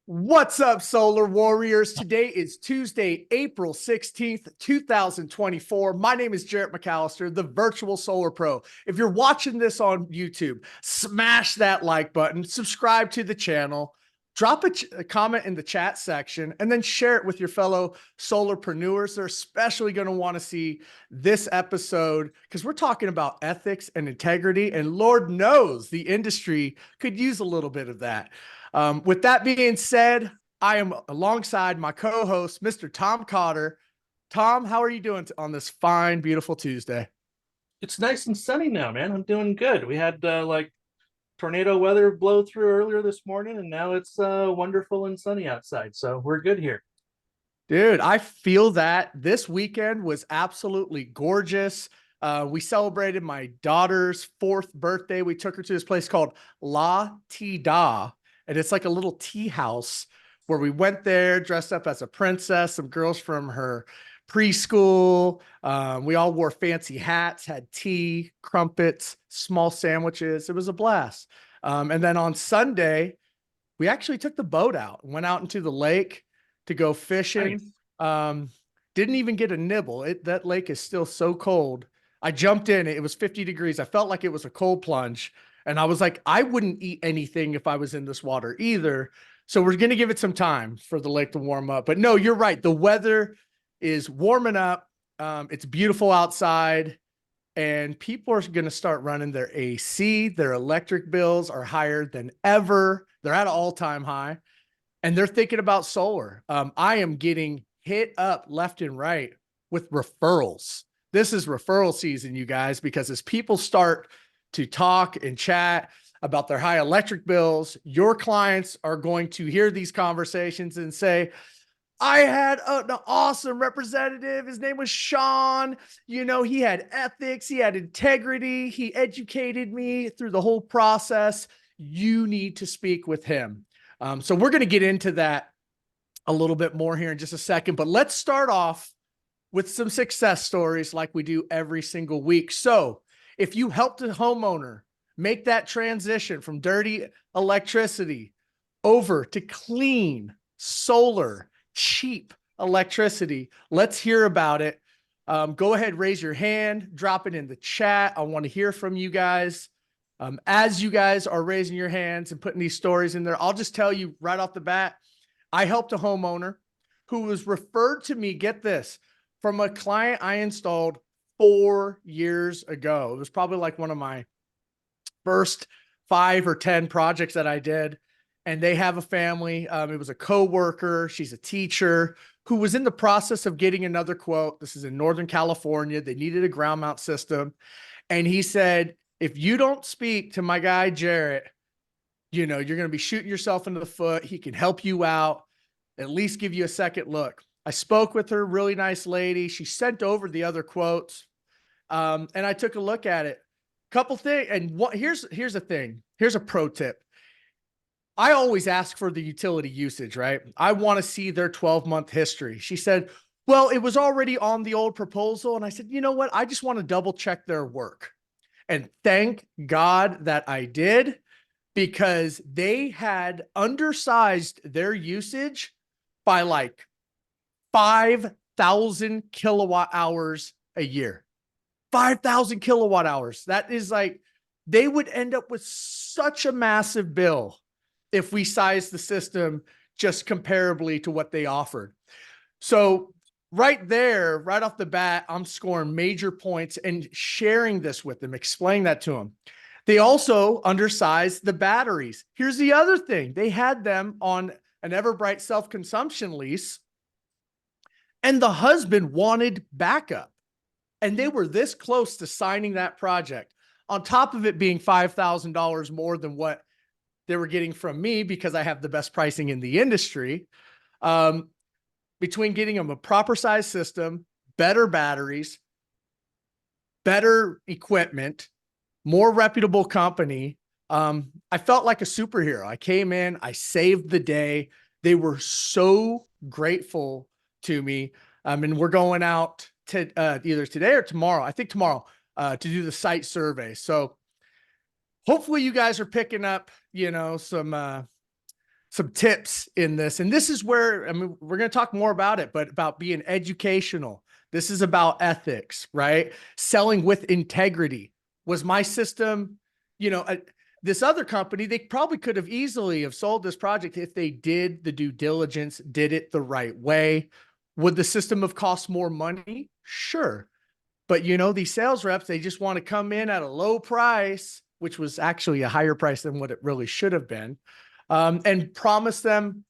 What's up, Solar Warriors? Today is Tuesday, April 16th, 2024. My name is Jarrett McAllister, the virtual Solar Pro. If you're watching this on YouTube, smash that like button, subscribe to the channel, drop a comment in the chat section, and then share it with your fellow solarpreneurs. They're especially going to want to see this episode because we're talking about ethics and integrity, and Lord knows the industry could use a little bit of that. With that being said, I am alongside my co-host, Mr. Tom Cotter. Tom, how are you doing on this fine, beautiful Tuesday? It's nice and sunny now, man. I'm doing good. We had like tornado weather blow through earlier this morning, and now it's wonderful and sunny outside. So we're good here. Dude, I feel that this weekend was absolutely gorgeous. We celebrated my daughter's 4th birthday. We took her to this place called La Tida, and it's like a little tea house where we went there dressed up as a princess, some girls from her preschool. We all wore fancy hats, had tea, crumpets, small sandwiches. It was a blast. And then on Sunday, we actually took the boat out, went out into the lake to go fishing. Nice. Um, didn't even get a nibble. That lake is still so cold. I jumped in, it was 50 degrees. I felt like it was a cold plunge. And I was like, I wouldn't eat anything if I was in this water either. So we're going to give it some time for the lake to warm up. But no, you're right. The weather is warming up. It's beautiful outside. And people are going to start running their AC. Their electric bills are higher than ever. They're at an all-time high. And they're thinking about solar. I am getting hit up left and right with referrals. This is referral season, you guys, because as people start to talk and chat about their high electric bills, your clients are going to hear these conversations and say, I had an awesome representative. His name was Shawn. You know, he had ethics, he had integrity, he educated me through the whole process. You need to speak with him. So we're going to get into that a little bit more here in just a second, but let's start off with some success stories like we do every single week. So if you helped a homeowner make that transition from dirty electricity over to clean, solar, cheap electricity, let's hear about it. Go ahead, raise your hand, drop it in the chat. I want to hear from you guys. As you guys are raising your hands and putting these stories in there, I'll just tell you right off the bat, I helped a homeowner who was referred to me, get this, from a client I installed 4 years ago. It was probably like one of my first 5 or 10 projects that I did. And they have a family. It was a coworker. She's a teacher who was in the process of getting another quote. This is in Northern California. They needed a ground mount system. And he said, if you don't speak to my guy, Jarrett, you know, you're going to be shooting yourself into the foot. He can help you out, at least give you a second look. I spoke with her, really nice lady. She sent over the other quotes. And I took a look at it. Couple things. And here's the thing. Here's a pro tip. I always ask for the utility usage, right? I want to see their 12-month history. She said, well, it was already on the old proposal. And I said, you know what? I just want to double check their work. And thank God that I did, because they had undersized their usage by like 5,000 kilowatt hours a year. 5,000 kilowatt hours. That is like, they would end up with such a massive bill if we sized the system just comparably to what they offered. So right there, right off the bat, I'm scoring major points and sharing this with them, explaining that to them. They also undersized the batteries. Here's the other thing. They had them on an Everbright self-consumption lease, and the husband wanted backup. And they were this close to signing that project, on top of it being $5,000 more than what they were getting from me because I have the best pricing in the industry. Between getting them a proper size system, better batteries, better equipment, more reputable company, I felt like a superhero. I came in, I saved the day. They were so grateful to me. And we're going out to either today or tomorrow. I think tomorrow to do the site survey. So hopefully you guys are picking up, you know, some some tips in this. And this is where, I mean, we're going to talk more about it, but about being educational. This is about ethics, right? Selling with integrity. Was my system, you know, this other company, they probably could have easily have sold this project if they did the due diligence, did it the right way. Would the system have cost more money? Sure. But you know, these sales reps, they just want to come in at a low price, which was actually a higher price than what it really should have been, and promise them,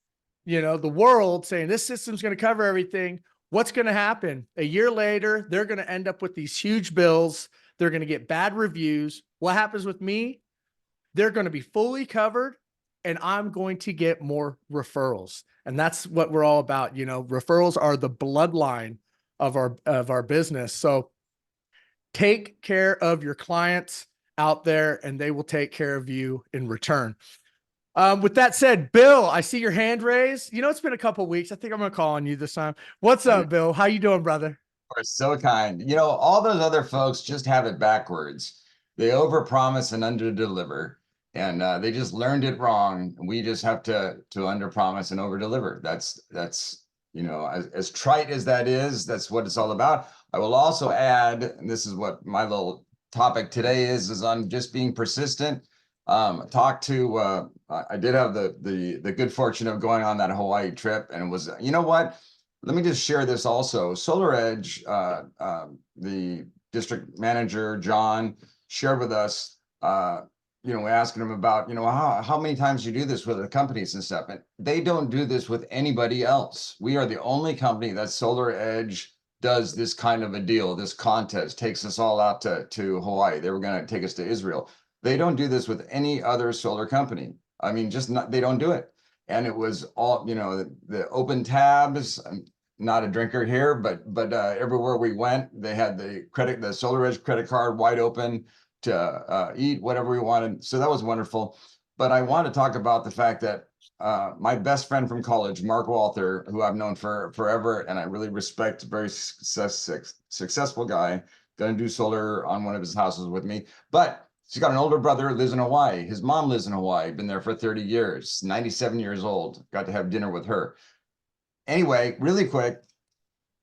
you know, the world, saying this system's going to cover everything. What's going to happen? A year later, they're going to end up with these huge bills. They're going to get bad reviews. What happens with me? They're going to be fully covered, and I'm going to get more referrals. And that's what we're all about. You know, referrals are the bloodline of our business. So take care of your clients out there, and they will take care of you in return. With that said, Bill, I see your hand raised. You know, it's been a couple weeks. I think I'm gonna call on you this time. What's up, Bill? How you doing, brother? Are so kind. You know, all those other folks just have it backwards. They overpromise and underdeliver, and they just learned it wrong. We just have to underpromise and overdeliver. That's you know, as trite as that is, that's what it's all about. I will also add, and this is what my little topic today is on just being persistent. Talk to I did have the good fortune of going on that Hawaii trip, and it was, you know what? Let me just share this also. Solar Edge, the district manager, John, shared with us, you know, we're asking him about, you know, how many times you do this with the companies and stuff. And they don't do this with anybody else. We are the only company that Solar Edge does this kind of a deal, this contest, takes us all out to Hawaii. They were going to take us to Israel. They don't do this with any other solar company. I mean, just not, they don't do it. And it was all, you know, the open tabs. I'm not a drinker here, but everywhere we went, they had the Solar Edge credit card wide open to eat whatever we wanted. So that was wonderful. But I want to talk about the fact that my best friend from college, Mark Walther, who I've known for forever, and I really respect, very successful guy, going to do solar on one of his houses with me. But he's got an older brother who lives in Hawaii. His mom lives in Hawaii, been there for 30 years, 97 years old. Got to have dinner with her. Anyway, really quick,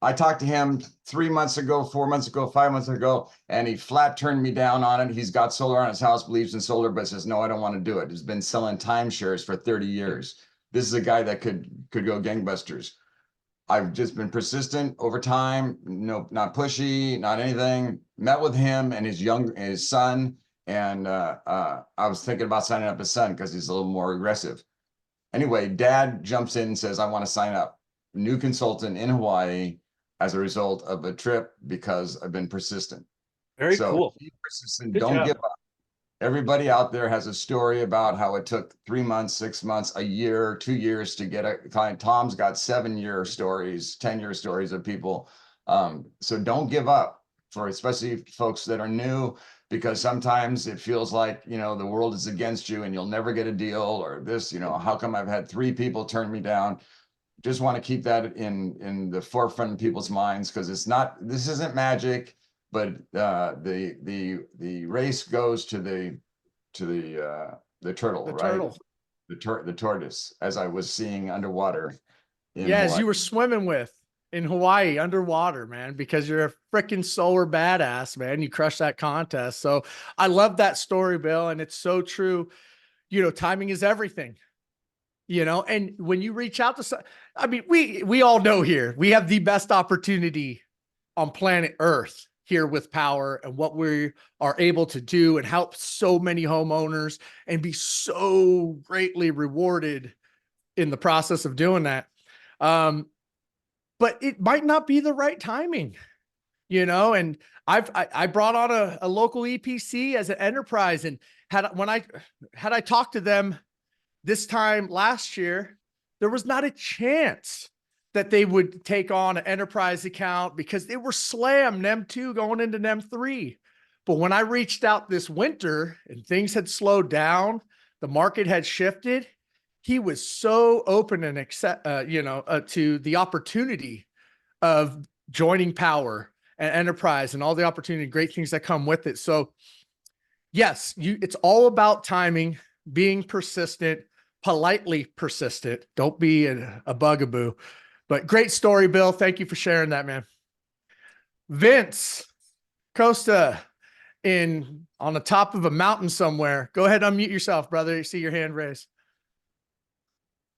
I talked to him 3 months ago, 4 months ago, 5 months ago, and he flat turned me down on it. He's got solar on his house, believes in solar, but says, no, I don't want to do it. He's been selling timeshares for 30 years. This is a guy that could go gangbusters. I've just been persistent over time, no, not pushy, not anything. Met with him and his son, and I was thinking about signing up his son because he's a little more aggressive. Anyway, dad jumps in and says, I want to sign up. New consultant in Hawaii as a result of a trip because I've been persistent. Very So cool. be persistent, Good don't job. give up. Everybody out there has a story about how it took 3 months, 6 months, a year, 2 years to get a client. Tom's got 7-year stories, 10-year stories of people. So don't give up, for especially folks that are new, because sometimes it feels like, you know, the world is against you and you'll never get a deal, or this, you know, how come I've had 3 people turn me down? Just want to keep that in the forefront of people's minds, because it's not, this isn't magic, but the race goes to the turtle, The right? turtle. The tortoise, as I was seeing underwater in Yeah, as Hawaii. you were swimming with in Hawaii underwater, man, because you're a freaking solar badass, man. You crushed that contest. So I love that story, Bill. And it's so true. You know, timing is everything. You know, and when you reach out to, I mean, we all know here, we have the best opportunity on planet Earth here with Powur, and what we are able to do and help so many homeowners and be so greatly rewarded in the process of doing that. But it might not be the right timing, you know, and I brought on a local EPC as an enterprise, and had I talked to them this time last year, there was not a chance that they would take on an enterprise account because they were slammed NEM 2 going into NEM 3. But when I reached out this winter and things had slowed down, the market had shifted, he was so open and to the opportunity of joining Powur and enterprise and all the opportunity, great things that come with it. So yes, it's all about timing, being persistent, politely persistent. Don't be a bugaboo. But great story, Bill. Thank you for sharing that, man. Vince Costa on the top of a mountain somewhere. Go ahead, unmute yourself, brother. You see your hand raised.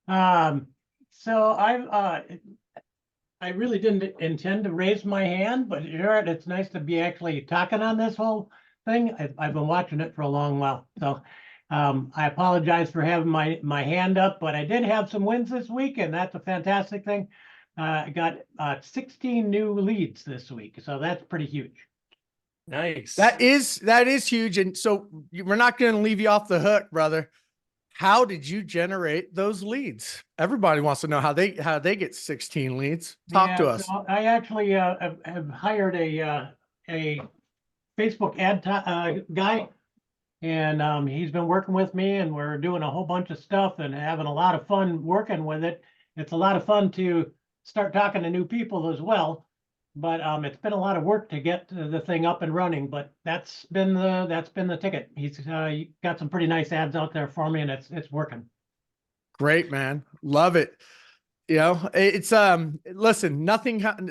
So I really didn't intend to raise my hand, but Jared, it's nice to be actually talking on this whole thing. I've been watching it for a long while. So I apologize for having my hand up, but I did have some wins this week, and that's a fantastic thing. I got 16 new leads this week, so that's pretty huge. Nice. That is huge. And so we're not going to leave you off the hook, brother. How did you generate those leads? Everybody wants to know how they get 16 leads. Talk to us. So I actually have hired a Facebook ad guy, and he's been working with me, and we're doing a whole bunch of stuff and having a lot of fun working with it. It's a lot of fun to start talking to new people as well, but it's been a lot of work to get the thing up and running. But that's been the ticket. He's got some pretty nice ads out there for me, and it's working. Great, man. Love it. You know, it's listen,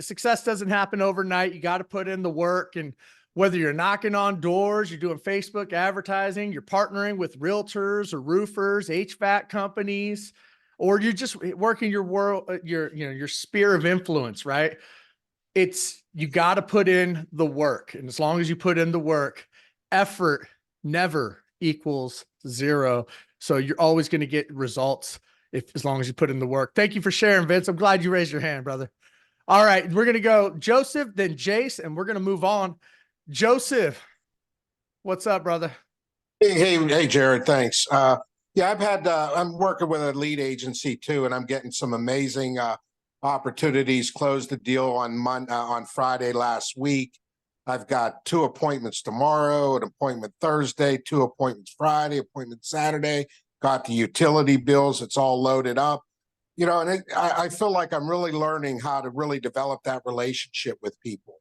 success doesn't happen overnight. You got to put in the work, and whether you're knocking on doors, you're doing Facebook advertising, you're partnering with realtors or roofers, HVAC companies, or you're just working your sphere of influence, right? You got to put in the work. And as long as you put in the work, effort never equals zero. So you're always going to get results as long as you put in the work. Thank you for sharing, Vince. I'm glad you raised your hand, brother. All right, we're going to go Joseph, then Jace, and we're going to move on. Joseph, what's up, brother? Hey, Jared. Thanks. Yeah, I'm working with a lead agency too, and I'm getting some amazing opportunities. Closed the deal on Friday last week. I've got 2 appointments tomorrow, an appointment Thursday, 2 appointments Friday, appointment Saturday. Got the utility bills. It's all loaded up. You know, and I feel like I'm really learning how to really develop that relationship with people,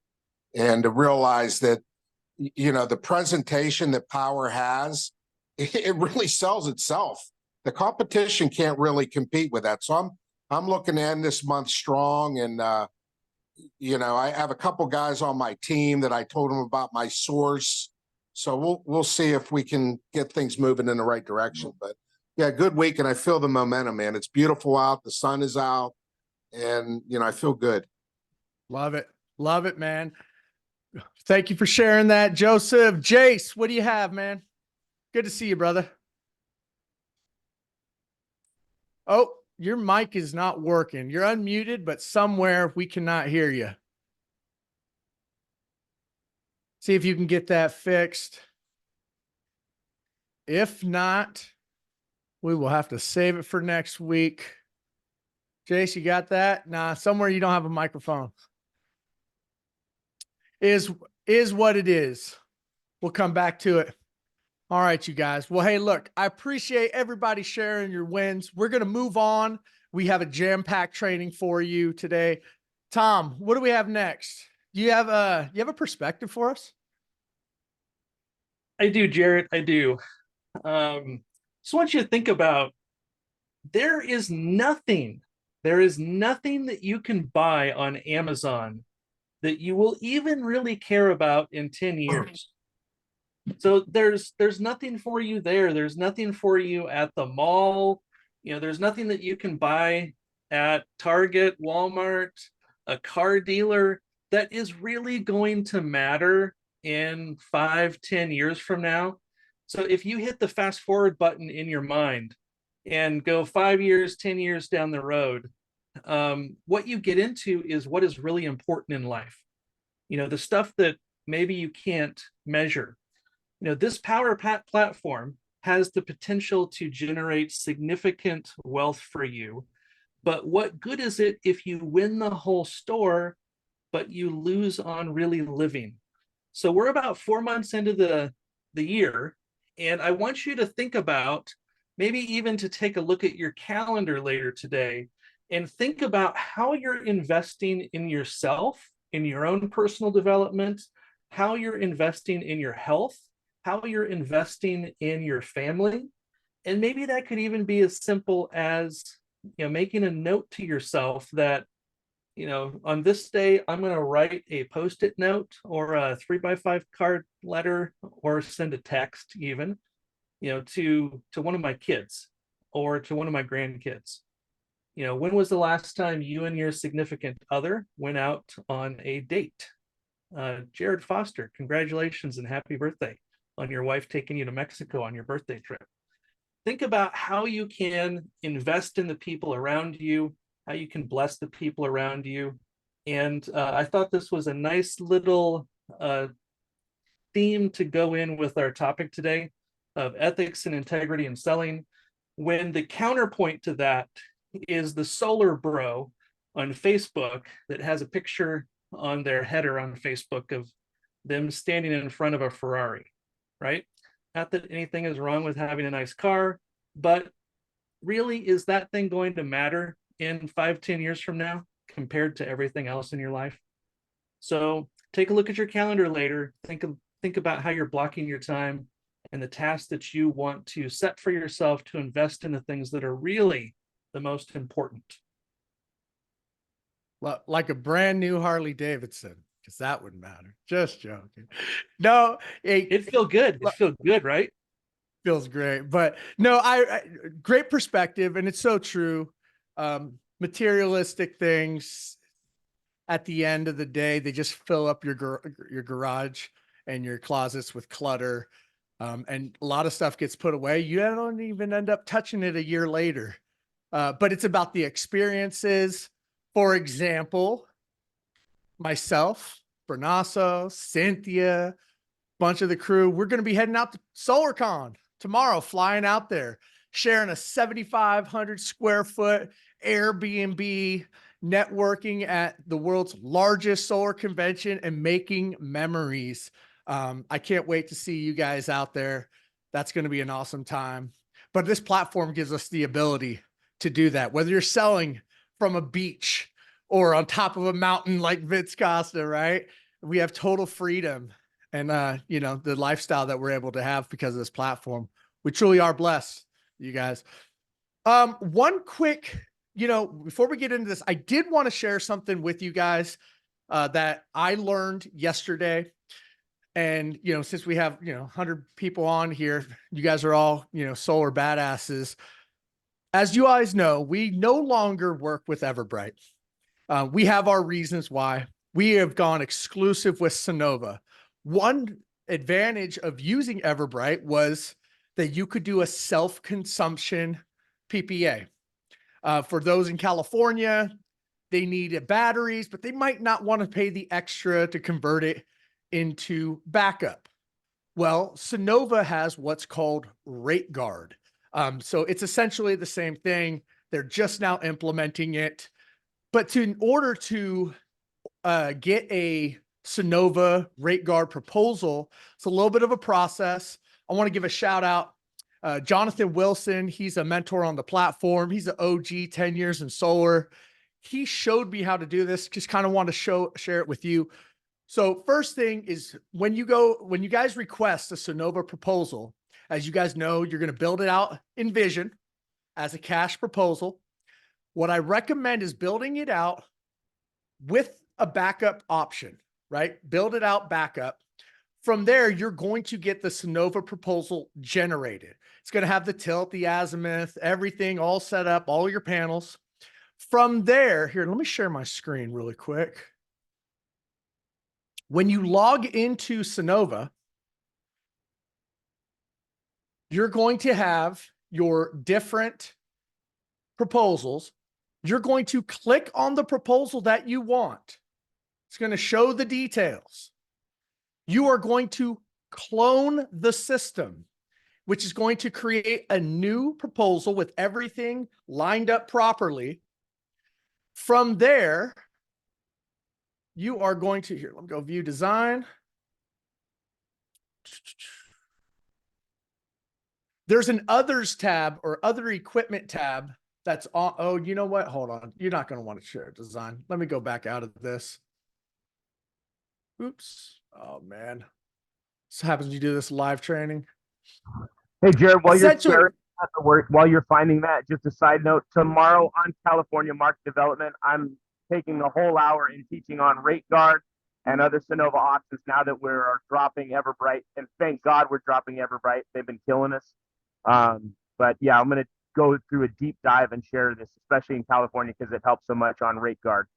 and to realize that, you know, the presentation that Powur has, it really sells itself. The competition can't really compete with that. So I'm looking to end this month strong. And you know, I have a couple guys on my team that I told them about my source. So we'll see if we can get things moving in the right direction. But yeah, good week, and I feel the momentum, man. It's beautiful out. The sun is out, and you know, I feel good. Love it, man. Thank you for sharing that, Joseph. Jace, what do you have, man? Good to see you, brother. Oh, your mic is not working. You're unmuted, but somewhere we cannot hear you. See if you can get that fixed. If not, we will have to save it for next week. Jace, you got that? Nah, somewhere you don't have a microphone. Is what it is. We'll come back to it. All right, you guys. Well, hey, look, I appreciate everybody sharing your wins. We're going to move on. We have a jam-packed training for you today. Tom, what do we have next? You have a perspective for us? I do, Jarrett. I do. So I want you to think about, there is nothing that you can buy on Amazon that you will even really care about in 10 years. So there's nothing for you there. There's nothing for you at the mall. You know, there's nothing that you can buy at Target, Walmart, a car dealer that is really going to matter in 5-10 years from now. So if you hit the fast forward button in your mind and go 5 years, 10 years down the road, what you get into is what is really important in life. You know, the stuff that maybe you can't measure. You know, this Powur platform has the potential to generate significant wealth for you. But what good is it if you win the whole store, but you lose on really living? So we're about 4 months into the year, and I want you to think about, maybe even to take a look at your calendar later today and think about how you're investing in yourself, in your own personal development, how you're investing in your health, how you're investing in your family, And maybe that could even be as simple as, making a note to yourself that, on this day, I'm going to write a Post-it note or a 3x5 card letter, or send a text even, to one of my kids or to one of my grandkids. When was the last time you and your significant other went out on a date? Jared Foster, congratulations and happy birthday on your wife taking you to Mexico on your birthday trip. Think about how you can invest in the people around you, how you can bless the people around you. And I thought this was a nice little theme to go in with our topic today of ethics and integrity in selling, when the counterpoint to that is the Solar Bro on Facebook that has a picture on their header on Facebook of them standing in front of a Ferrari, right? Not that anything is wrong with having a nice car, but really, is that thing going to matter in 5-10 years from now compared to everything else in your life? So take a look at your calendar later. Think about how you're blocking your time and the tasks that you want to set for yourself to invest in the things that are really the most important. Like a brand new Harley Davidson, because that would matter. Just joking. No, It feel good. It feel good, right? Feels great. But no, I great perspective, and it's so true. Materialistic things, at the end of the day, they just fill up your garage and your closets with clutter. And a lot of stuff gets put away. You don't even end up touching it a year later. But it's about the experiences. For example, myself, Bernasso, Cynthia, bunch of the crew, we're going to be heading out to SolarCon tomorrow, flying out there, sharing a 7,500 square foot Airbnb, networking at the world's largest solar convention, and making memories. I can't wait to see you guys out there. That's going to be an awesome time. But this platform gives us the ability to do that, whether you're selling from a beach or on top of a mountain like Vince Costa, right? We have total freedom and, the lifestyle that we're able to have because of this platform. We truly are blessed, you guys. One quick, before we get into this, I did want to share something with you guys that I learned yesterday. And, since we have, 100 people on here, you guys are all, solar badasses. As you guys know, we no longer work with Everbright. We have our reasons why. We have gone exclusive with Sonova. One advantage of using Everbright was that you could do a self-consumption PPA. For those in California, they need batteries, but they might not want to pay the extra to convert it into backup. Well, Sonova has what's called Rate Guard. So it's essentially the same thing. They're just now implementing it. But in order to get a Sonova Rate Guard proposal, it's a little bit of a process. I want to give a shout out. Jonathan Wilson, he's a mentor on the platform. He's an OG, 10 years in solar. He showed me how to do this. Just kind of want to share it with you. So first thing is when you guys request a Sonova proposal, as you guys know, you're going to build it out in Vision as a cash proposal. What I recommend is building it out with a backup option, right? Build it out backup. From there, you're going to get the Sonova proposal generated. It's going to have the tilt, the azimuth, everything all set up, all your panels. From there, here, let me share my screen really quick. When you log into Sonova, you're going to have your different proposals. You're going to click on the proposal that you want. It's going to show the details. You are going to clone the system, which is going to create a new proposal with everything lined up properly. From there, you are going to, here, let me go view design. There's an others tab or other equipment tab that's on. Oh, you know what? Hold on. You're not going to want to share design. Let me go back out of this. Oops. Oh, man. This happens when you do this live training. Hey, Jared, while you're Essentially- sharing, at the work while you're finding that, just a side note, tomorrow on California market development, I'm taking the whole hour and teaching on rate guard and other Sonova options now that we're dropping Everbright. And thank God we're dropping Everbright. They've been killing us. But yeah, I'm going to go through a deep dive and share this, especially in California, because it helps so much on rate guard.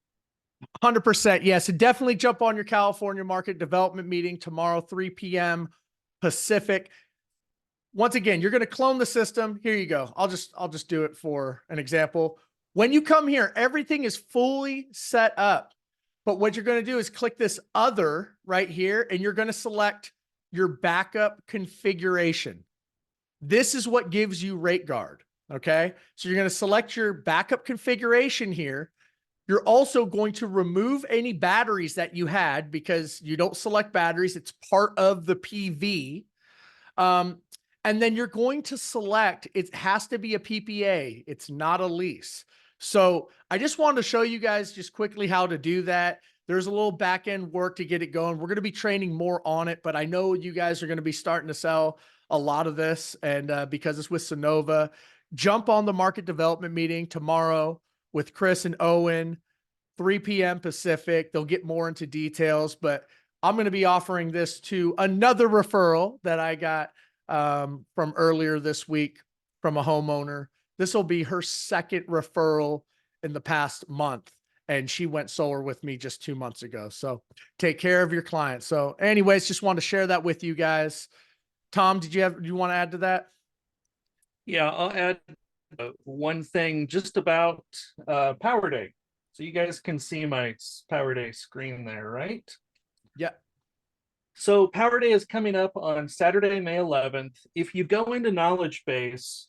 100%. Yes. So definitely jump on your California market development meeting tomorrow, 3 p.m. Pacific. Once again, you're going to clone the system. Here you go. I'll just do it for an example. When you come here, everything is fully set up. But what you're going to do is click this other right here, and you're going to select your backup configuration. This is what gives you rate guard. Okay. So you're going to select your backup configuration here. You're also going to remove any batteries that you had because you don't select batteries. It's part of the PV. And then you're going to select, it has to be a PPA. It's not a lease. So I just wanted to show you guys just quickly how to do that. There's a little back end work to get it going. We're going to be training more on it, but I know you guys are going to be starting to sell a lot of this. And because it's with Sonova, jump on the market development meeting tomorrow with Chris and Owen, 3 p.m. Pacific. They'll get more into details, but I'm going to be offering this to another referral that I got from earlier this week from a homeowner. This will be her second referral in the past month, and she went solar with me just 2 months ago. So take care of your clients. So anyways, just wanted to share that with you guys. Tom, do you want to add to that? Yeah, I'll add one thing just about Power Day. So you guys can see my Power Day screen there, right? Yeah. So Power Day is coming up on Saturday, May 11th. If you go into Knowledge Base,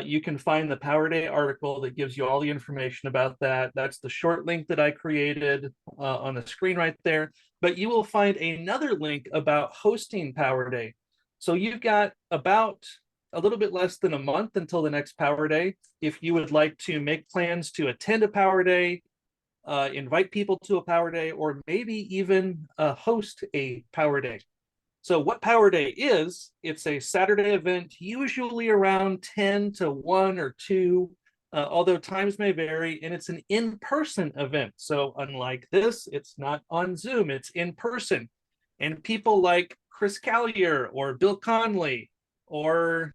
you can find the Power Day article that gives you all the information about that. That's the short link that I created on the screen right there. But you will find another link about hosting Power Day. So you've got about a little bit less than a month until the next Power Day. If you would like to make plans to attend a Power Day, invite people to a Power Day, or maybe even host a Power Day. So what Power Day is, it's a Saturday event, usually around 10 to 1 or 2, although times may vary, and it's an in-person event. So unlike this, it's not on Zoom, it's in person. And people like Chris Callier or Bill Conley or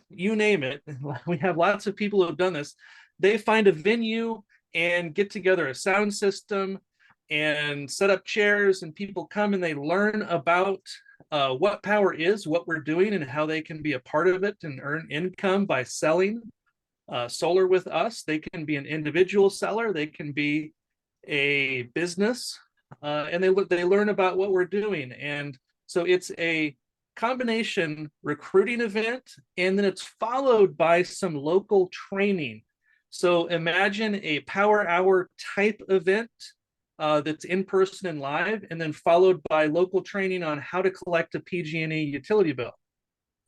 you name it, we have lots of people who have done this. They find a venue and get together a sound system and set up chairs, and people come and they learn about what Power is, what we're doing, and how they can be a part of it and earn income by selling solar with us. They can be an individual seller, they can be a business, and they learn about what we're doing. And so it's a combination recruiting event, and then it's followed by some local training. So imagine a Power Hour type event that's in person and live, and then followed by local training on how to collect a PG&E utility bill,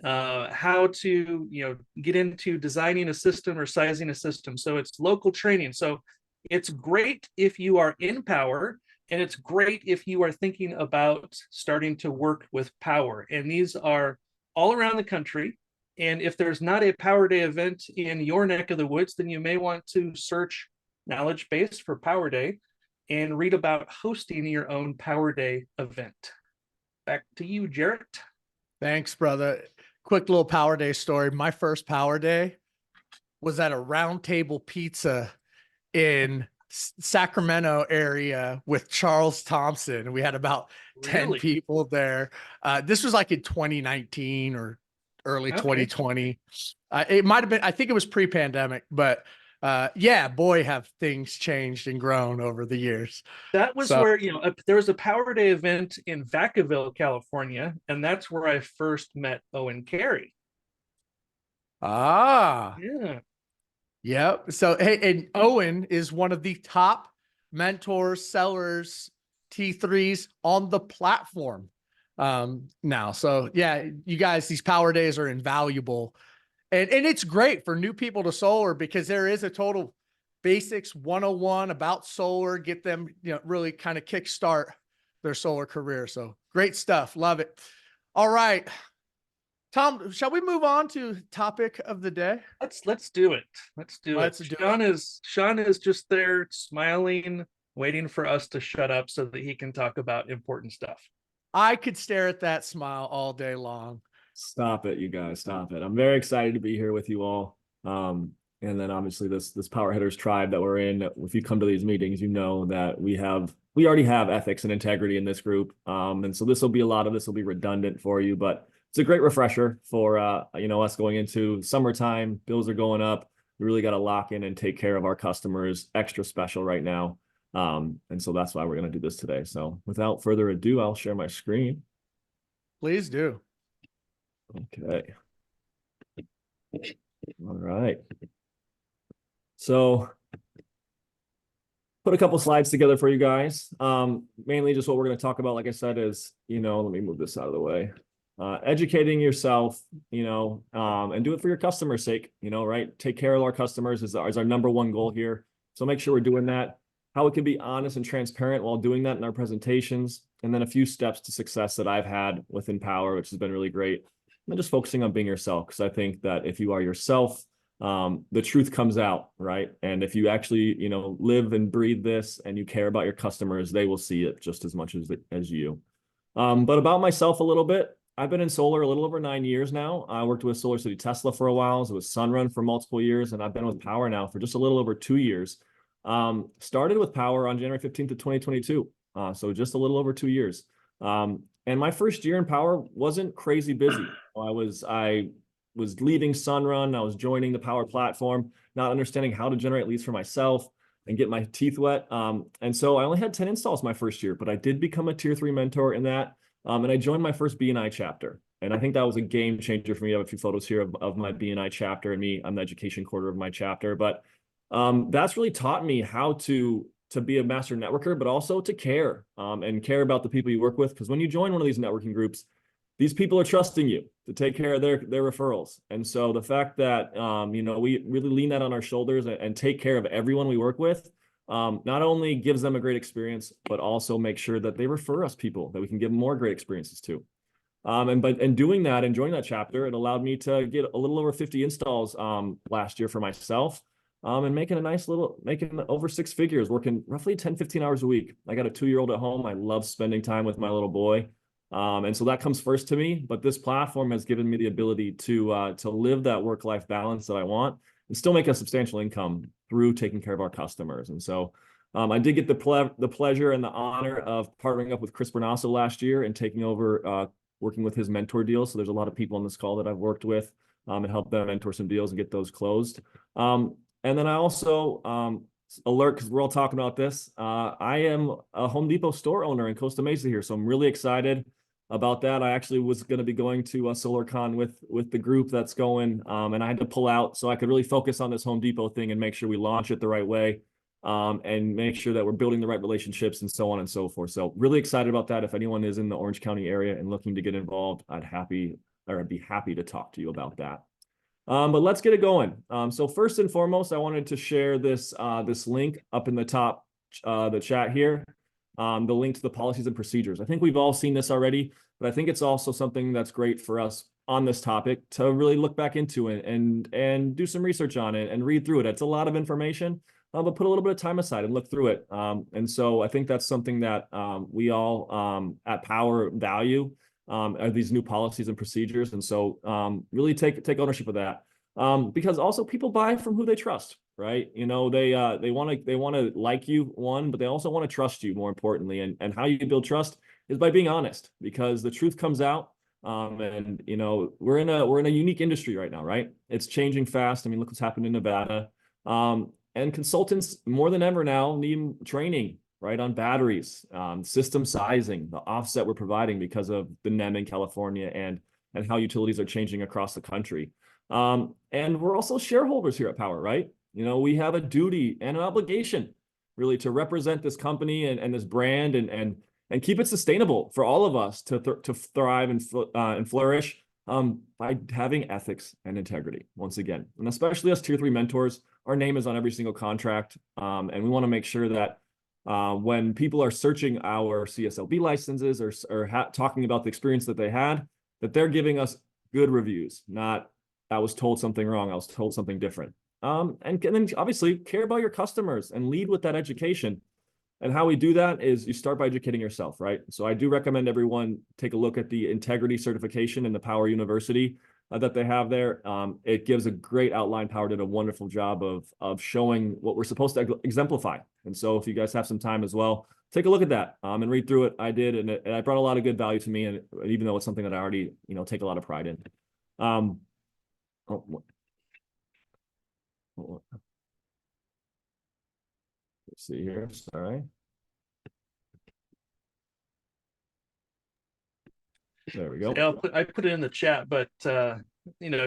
how to get into designing a system or sizing a system. So it's local training. So it's great if you are in Power, and it's great if you are thinking about starting to work with Power. And these are all around the country. And if there's not a Power Day event in your neck of the woods, then you may want to search Knowledge Base for Power Day and read about hosting your own Power Day event. Back to you, Jarrett. Thanks, brother. Quick little Power Day story. My first Power Day was at a Round Table Pizza in Sacramento area with Charles Thompson. We had about 10 people there. This was like in 2019 or early 2020. It might have been, I think it was pre-pandemic, but yeah, boy, have things changed and grown over the years. That was where, there was a Power Day event in Vacaville, California, and that's where I first met Owen Carey. Ah, yeah. Yep. So, hey, and Owen is one of the top mentors, sellers, T3s on the platform now. So yeah, you guys, these Power Days are invaluable. And it's great for new people to solar because there is a total basics 101 about solar, get them, really kind of kickstart their solar career. So great stuff. Love it. All right. Tom, shall we move on to topic of the day? Let's do it. Let's do Let's it. do Shawn is just there smiling, waiting for us to shut up so that he can talk about important stuff. I could stare at that smile all day long. Stop it, you guys. Stop it. I'm very excited to be here with you all. And then obviously this Powur Hitters tribe that we're in. If you come to these meetings, you know that we already have ethics and integrity in this group. And so this will be redundant for you, but it's a great refresher for us going into summertime. Bills are going up. We really got to lock in and take care of our customers extra special right now. And so that's why we're going to do this today. So without further ado, I'll share my screen. Please do. Okay. All right. So put a couple slides together for you guys. Mainly just what we're going to talk about, like I said, is, let me move this out of the way. Educating yourself, and do it for your customers' sake, right? Take care of our customers is our number one goal here. So make sure we're doing that. How we can be honest and transparent while doing that in our presentations. And then a few steps to success that I've had within Powur, which has been really great. And then just focusing on being yourself, because I think that if you are yourself, the truth comes out, right? And if you actually, live and breathe this and you care about your customers, they will see it just as much as you. But about myself a little bit, I've been in solar a little over 9 years now. I worked with Solar City Tesla for a while. I was with Sunrun for multiple years, and I've been with Powur now for just a little over 2 years. Started with Powur on January 15th of 2022. So just a little over 2 years. And my first year in Powur wasn't crazy busy. I was leaving Sunrun. I was joining the Powur platform, not understanding how to generate leads for myself and get my teeth wet. And so I only had 10 installs my first year, but I did become a tier 3 mentor in that. And I joined my first BNI chapter. And I think that was a game changer for me. I have a few photos here of my BNI chapter and me. I'm the education quarter of my chapter. But that's really taught me how to be a master networker, but also to care and care about the people you work with. Because when you join one of these networking groups, these people are trusting you to take care of their referrals. And so the fact that, we really lean that on our shoulders and take care of everyone we work with, not only gives them a great experience, but also make sure that they refer us people that we can give more great experiences to. And doing that and joining that chapter, it allowed me to get a little over 50 installs last year for myself. And making over 6 figures, working roughly 10, 15 hours a week. I got a 2-year-old at home. I love spending time with my little boy. And so that comes first to me, but this platform has given me the ability to live that work-life balance that I want and still make a substantial income through taking care of our customers. And so I did get the pleasure and the honor of partnering up with Chris Bernasso last year and taking over working with his mentor deals. So there's a lot of people on this call that I've worked with and helped them mentor some deals and get those closed. And then I also alert, because we're all talking about this. I am a Home Depot store owner in Costa Mesa here, so I'm really excited about that. I actually was going to be going to SolarCon with the group that's going, and I had to pull out so I could really focus on this Home Depot thing and make sure we launch it the right way, and make sure that we're building the right relationships and so on and so forth. So really excited about that. If anyone is in the Orange County area and looking to get involved, I'd be happy to talk to you about that. But let's get it going. So first and foremost, I wanted to share this link up in the top, the chat here, the link to the policies and procedures. I think we've all seen this already, but I think it's also something that's great for us on this topic to really look back into it and do some research on it and read through it. It's a lot of information, but put a little bit of time aside and look through it. And so I think that's something that we all at Powur value. Are these new policies and procedures. And so really take ownership of that. Because also people buy from who they trust, right? They want to like you, one, but they also want to trust you, more importantly. And how you build trust is by being honest, because the truth comes out. And we're in a unique industry right now, right? It's changing fast. I mean, look what's happened in Nevada. And consultants more than ever now need training, right, on batteries, system sizing, the offset we're providing because of the NEM in California and how utilities are changing across the country. And we're also shareholders here at Powur, right? We have a duty and an obligation really to represent this company and this brand and keep it sustainable for all of us to thrive and flourish by having ethics and integrity once again. And especially us tier 3 mentors, our name is on every single contract. And we want to make sure that when people are searching our CSLB licenses or talking about the experience that they had, that they're giving us good reviews, not I was told something wrong, I was told something different. And then obviously care about your customers and lead with that education. And how we do that is you start by educating yourself, right? So I do recommend everyone take a look at the integrity certification in the Powur University that they have there. It gives a great outline. Powur did a wonderful job of showing what we're supposed to exemplify. And so if you guys have some time as well, take a look at that and read through it. I did, and it brought a lot of good value to me. And even though it's something that I already, take a lot of pride in. Let's see here. Sorry. There we go. Yeah, I put it in the chat, but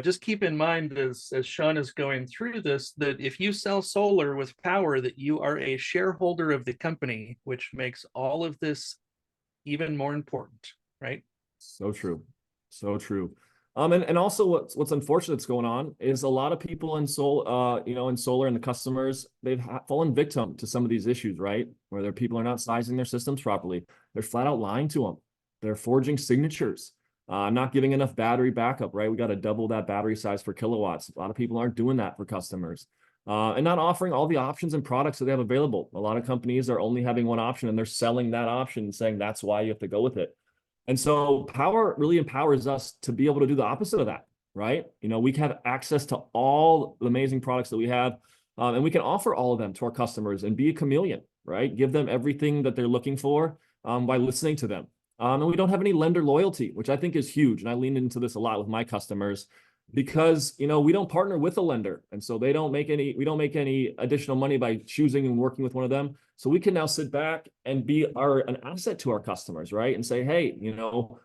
just keep in mind as Shawn is going through this, that if you sell solar with Powur, that you are a shareholder of the company, which makes all of this even more important, right? So true. So true. And also what's unfortunate that's going on is a lot of people in solar and the customers, they've fallen victim to some of these issues, right? Where their people are not sizing their systems properly. They're flat out lying to them. They're forging signatures, not giving enough battery backup, right? We got to double that battery size for kilowatts. A lot of people aren't doing that for customers. And not offering all the options and products that they have available. A lot of companies are only having one option and they're selling that option and saying that's why you have to go with it. And so Powur really empowers us to be able to do the opposite of that, right? We can have access to all the amazing products that we have, and we can offer all of them to our customers and be a chameleon, right? Give them everything that they're looking for by listening to them. And we don't have any lender loyalty, which I think is huge. And I lean into this a lot with my customers because, we don't partner with a lender. And so we don't make any additional money by choosing and working with one of them. So we can now sit back and be an asset to our customers, right? And say, hey,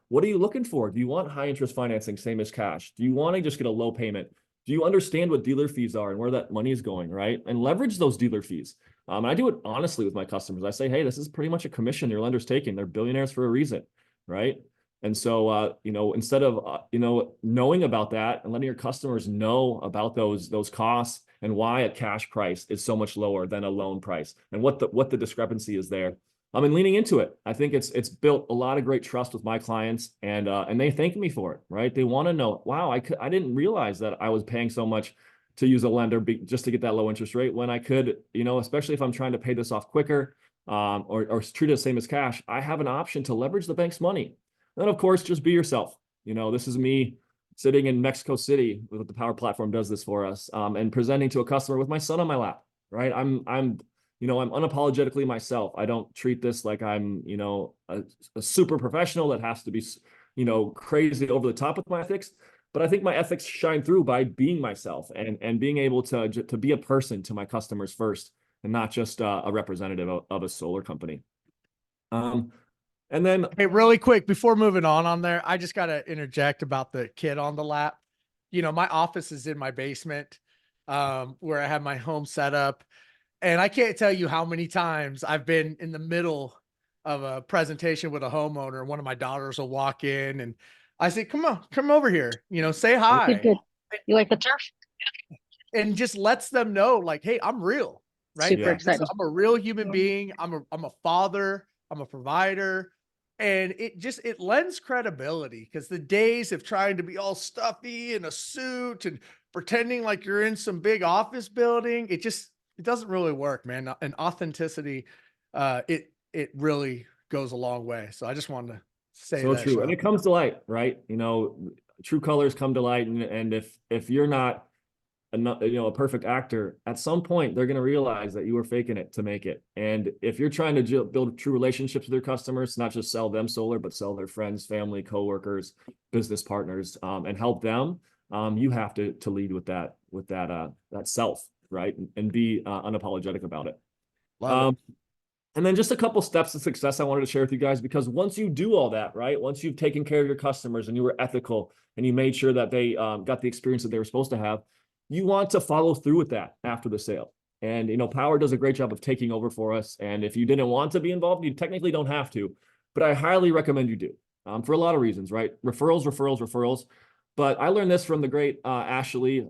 what are you looking for? Do you want high interest financing, same as cash? Do you want to just get a low payment? Do you understand what dealer fees are and where that money is going, right? And leverage those dealer fees. And I do it honestly with my customers. I say, hey, this is pretty much a commission your lender's taking. They're billionaires for a reason, right? And so, instead of, knowing about that and letting your customers know about those costs and why a cash price is so much lower than a loan price and what the discrepancy is there. I mean, leaning into it, I think it's built a lot of great trust with my clients and they thank me for it, right? They want to know, wow, I didn't realize that I was paying so much to use a lender just to get that low interest rate when I could, especially if I'm trying to pay this off quicker or treat it the same as cash, I have an option to leverage the bank's money. And then, of course, just be yourself. This is me sitting in Mexico City with the Powur platform does this for us and presenting to a customer with my son on my lap, right? I'm unapologetically myself. I don't treat this like I'm, a super professional that has to be, crazy over the top with my ethics. But I think my ethics shine through by being myself and being able to be a person to my customers first and not just a representative of a solar company. And then, hey, really quick before moving on there, I just got to interject about the kid on the lap. My office is in my basement, where I have my home set up, and I can't tell you how many times I've been in the middle of a presentation with a homeowner. One of my daughters will walk in, and I say, "Come on, come over here. Say hi." Good. You like the turf? And just lets them know, like, "Hey, I'm real, right? Super excited. I'm a real human being. I'm a father. I'm a provider." And it lends credibility because the days of trying to be all stuffy in a suit and pretending like you're in some big office building, it doesn't really work, man. And authenticity, it really goes a long way. So I just wanted to say so that. true. Shawn. And it comes to light, right? True colors come to light. And if you're not a perfect actor, at some point they're going to realize that you were faking it to make it. And if you're trying to build true relationships with your customers, not just sell them solar, but sell their friends, family, coworkers, business partners, and help them, you have to lead with that self, right? And be unapologetic about it. And then just a couple steps to success I wanted to share with you guys, because once you do all that, right? Once you've taken care of your customers and you were ethical and you made sure that they got the experience that they were supposed to have, you want to follow through with that after the sale. And, Powur does a great job of taking over for us. And if you didn't want to be involved, you technically don't have to, but I highly recommend you do for a lot of reasons, right? Referrals. But I learned this from the great Ashley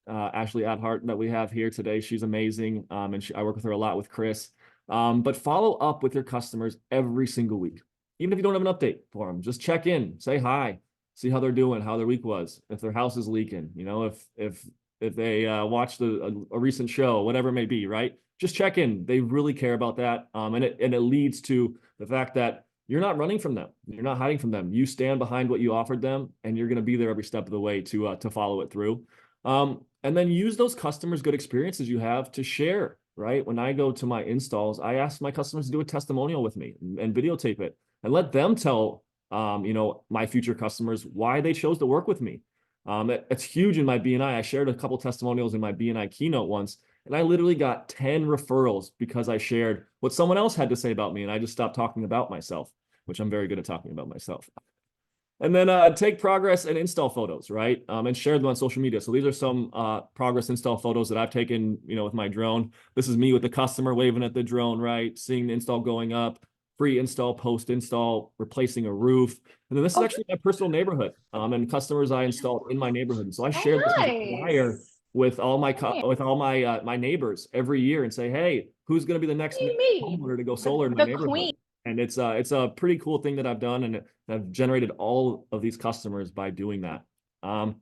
Adhart that we have here today. She's amazing. And I work with her a lot with Chris. But follow up with your customers every single week. Even if you don't have an update for them, just check in, say hi. see how they're doing, how their week was, if their house is leaking, you know, if they watched a recent show, whatever it may be, right? Just check in. They really care about that. And it leads to the fact that you're not running from them. You're not hiding from them. You stand behind what you offered them, and you're going to be there every step of the way to follow it through. And then use those customers' good experiences you have to share, right? When I go to my installs, I ask my customers to do a testimonial with me and videotape it and let them tell, you know, my future customers why they chose to work with me. It's huge in my BNI. I shared a couple testimonials in my BNI keynote once, and I literally got 10 referrals because I shared what someone else had to say about me, and I just stopped talking about myself, which I'm very good at talking about myself. And then take progress and install photos, right? And share them on social media. So these are some progress install photos that I've taken, you know, with my drone. This is me with the customer waving at the drone, right? Seeing the install going up, pre-install, post-install, replacing a roof. And then this is actually my personal neighborhood and customers I installed in my neighborhood. And so I shared this as a flyer with all my my neighbors every year and say, hey, who's going to be the next homeowner to go solar in my neighborhood? And it's a pretty cool thing that I've done, and I've generated all of these customers by doing that. And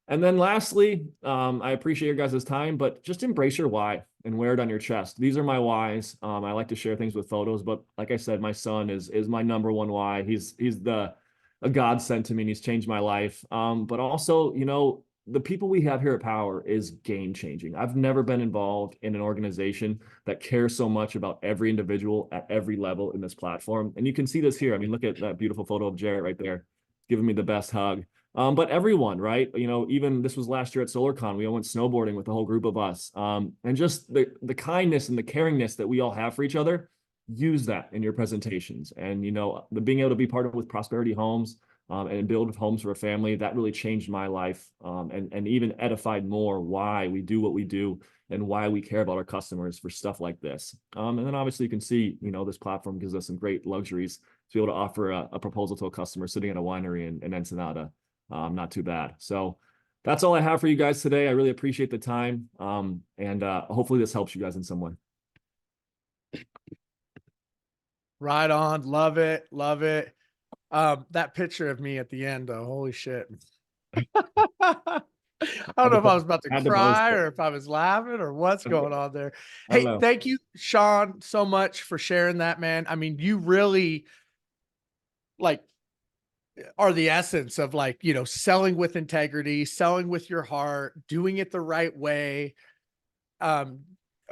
then lastly, I appreciate your guys' time, but just embrace your why and wear it on your chest. These are my whys. I like to share things with photos, but like I said, my son is my number one why. He's a godsend to me, and he's changed my life. But also, you know, the people we have here at Powur is game changing. I've never been involved in an organization that cares so much about every individual at every level in this platform. And you can see this here. I mean, look at that beautiful photo of Jarrett right there, giving me the best hug. But everyone, right? You know, even this was last year at SolarCon, we all went snowboarding with a whole group of us. And just the kindness and the caringness that we all have for each other, use that in your presentations. And, you know, the being able to be part of with Prosperity Homes, and build homes for a family, that really changed my life, and even edified more why we do what we do and why we care about our customers for stuff like this. And then obviously you can see, you know, this platform gives us some great luxuries to be able to offer a proposal to a customer sitting at a winery in Ensenada. Not too bad. So that's all I have for you guys today. I really appreciate the time. And hopefully this helps you guys in some way. Right on. Love it. Love it. That picture of me at the end, though, holy shit. I don't know if I was about to cry or if I was laughing or what's going on there. Hey, thank you, Shawn, so much for sharing that, man. I mean, you really like are the essence of, like, you know, selling with integrity, selling with your heart, doing it the right way. I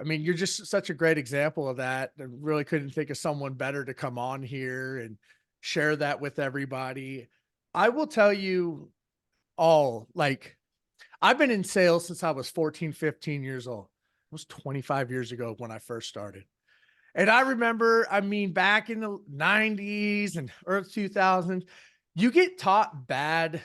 mean, you're just such a great example of that. I really couldn't think of someone better to come on here and share that with everybody. I will tell you all, like, I've been in sales since I was 14, 15 years old. It was 25 years ago when I first started. And I remember, I mean, back in the 90s and early 2000s, you get taught bad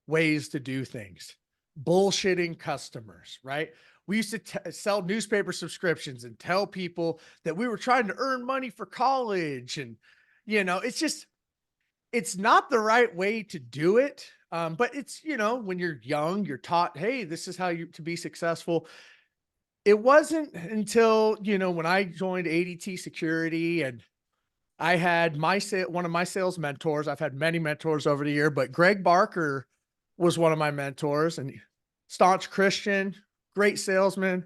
ways to do things, bullshitting customers, right? We used to sell newspaper subscriptions and tell people that we were trying to earn money for college. And, you know, it's not the right way to do it. But it's, you know, when you're young, you're taught, hey, this is how you to be successful. It wasn't until, you know, when I joined ADT Security and I had one of my sales mentors. I've had many mentors over the year, but Greg Barker was one of my mentors, and staunch Christian, great salesman.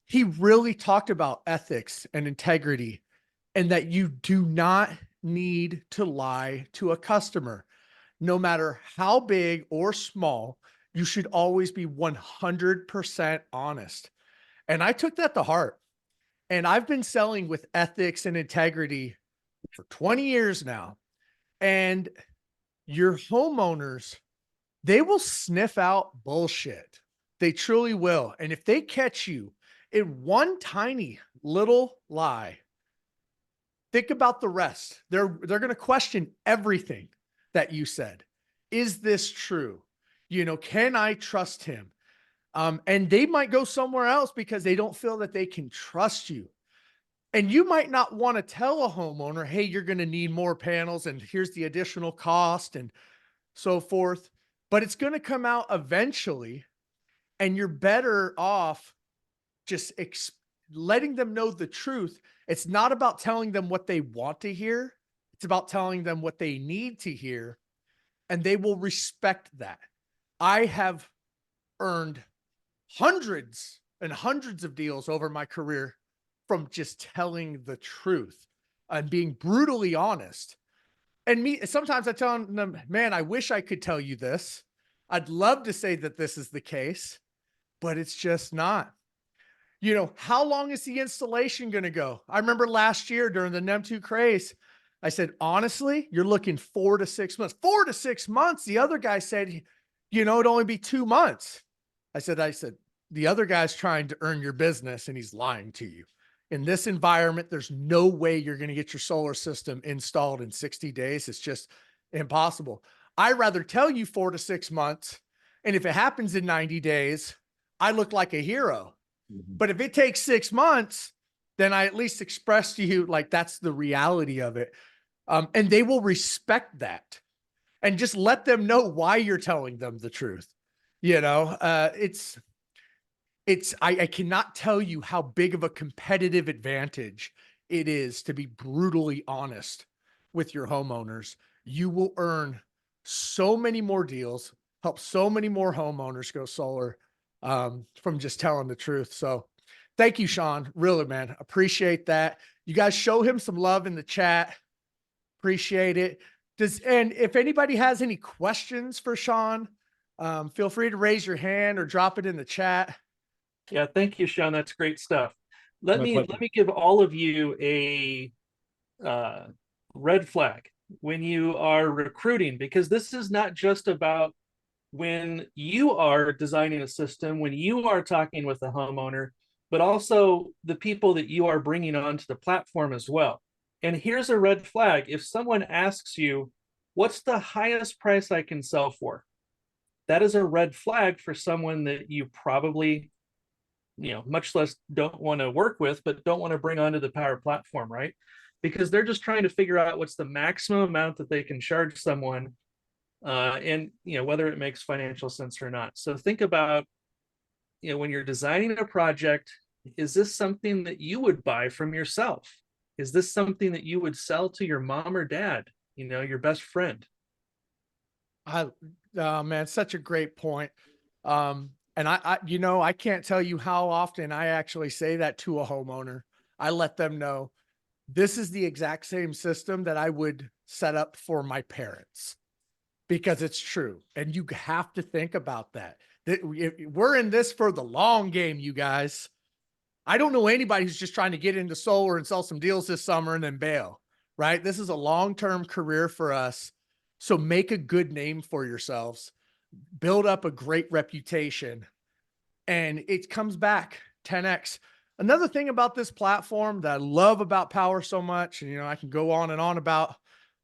He really talked about ethics and integrity, and that you do not need to lie to a customer. No matter how big or small, you should always be 100% honest. And I took that to heart. And I've been selling with ethics and integrity for 20 years now. And your homeowners, they will sniff out bullshit. They truly will. And if they catch you in one tiny little lie, think about the rest. They're going to question everything that you said. Is this true? You know, can I trust him? And they might go somewhere else because they don't feel that they can trust you. And you might not want to tell a homeowner, hey, you're going to need more panels and here's the additional cost and so forth. But it's going to come out eventually, and you're better off just letting them know the truth. It's not about telling them what they want to hear. It's about telling them what they need to hear. and they will respect that. I have earned hundreds and hundreds of deals over my career from just telling the truth and being brutally honest. And sometimes I tell them, man, I wish I could tell you this. I'd love to say that this is the case, but it's just not. You know, how long is the installation going to go? I remember last year during the NEM2 craze, I said, honestly, you're looking 4 to 6 months. 4 to 6 months. The other guy said, you know, it'd only be 2 months. I said, the other guy's trying to earn your business and he's lying to you. In this environment, there's no way you're going to get your solar system installed in 60 days. It's just impossible. I'd rather tell you 4 to 6 months. And if it happens in 90 days, I look like a hero. But if it takes 6 months, then I at least express to you, like, that's the reality of it. And they will respect that, and just let them know why you're telling them the truth. You know, I cannot tell you how big of a competitive advantage it is to be brutally honest with your homeowners. You will earn so many more deals, help so many more homeowners go solar from just telling the truth. So thank you, Shawn. Really, man. Appreciate that. You guys show him some love in the chat. Appreciate it. And if anybody has any questions for Shawn, feel free to raise your hand or drop it in the chat. Yeah, thank you, Shawn. That's great stuff. Let My me pleasure. let me give all of you a red flag when you are recruiting, because this is not just about when you are designing a system, when you are talking with the homeowner, but also the people that you are bringing onto the platform as well. And here's a red flag. If someone asks you, what's the highest price I can sell for? That is a red flag for someone that you probably, you know, much less don't want to work with, but don't want to bring onto the Powur platform, right? Because they're just trying to figure out what's the maximum amount that they can charge someone, and, you know, whether it makes financial sense or not. So think about, you know, when you're designing a project, is this something that you would buy from yourself? Is this something that you would sell to your mom or dad, you know, your best friend? Man, such a great point. And you know, I can't tell you how often I actually say that to a homeowner. I let them know this is the exact same system that I would set up for my parents, because it's true. And you have to think about that. We're in this for the long game, you guys. I don't know anybody who's just trying to get into solar and sell some deals this summer and then bail, right? This is a long-term career for us. So make a good name for yourselves, build up a great reputation, and it comes back 10x. Another thing about this platform that I love about Powur so much, and, you know, I can go on and on about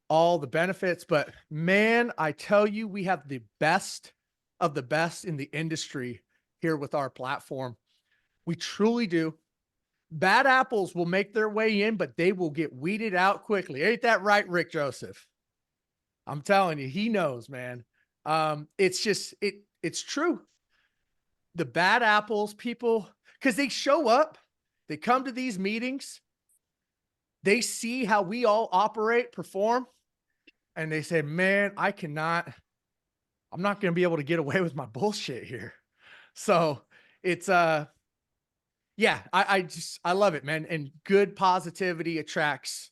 all the benefits, but man, I tell you, we have the best of the best in the industry here with our platform. We truly do. Bad apples will make their way in, but they will get weeded out quickly. Ain't that right, Rick Joseph? I'm telling you, he knows, man. It's just, it's true. The bad apples, people, because they show up, they come to these meetings, they see how we all operate, perform, and they say, man, I'm not going to be able to get away with my bullshit here. So it's, yeah, I love it, man. And good positivity attracts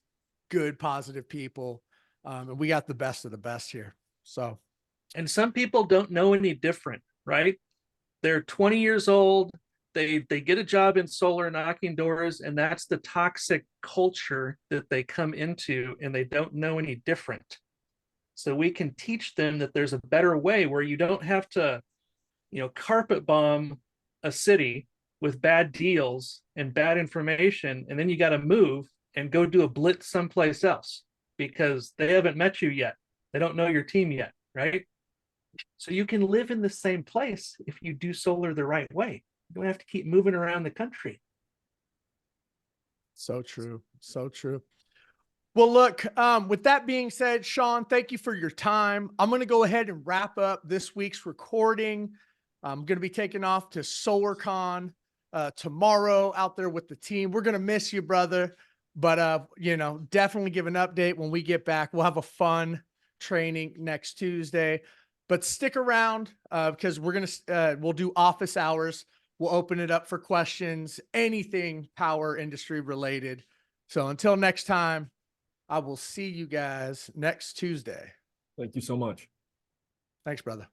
good, positive people. And we got the best of the best here. So, And some people don't know any different, right? They're 20 years old. They get a job in solar knocking doors, and that's the toxic culture that they come into, and they don't know any different. So we can teach them that there's a better way where you don't have to, you know, carpet bomb a city with bad deals and bad information, and then you got to move and go do a blitz someplace else because they haven't met you yet. They don't know your team yet, right? So you can live in the same place if you do solar the right way. You don't have to keep moving around the country. so true. So true. Well, look, with that being said, Shawn, thank you for your time. I'm going to go ahead and wrap up this week's recording. I'm going to be taking off to SolarCon tomorrow out there with the team. We're going to miss you, brother. But, you know, definitely give an update when we get back. We'll have a fun training next Tuesday. But stick around because we'll do office hours. We'll open it up for questions, anything power industry related. So until next time, I will see you guys next Tuesday. Thank you so much. Thanks, brother.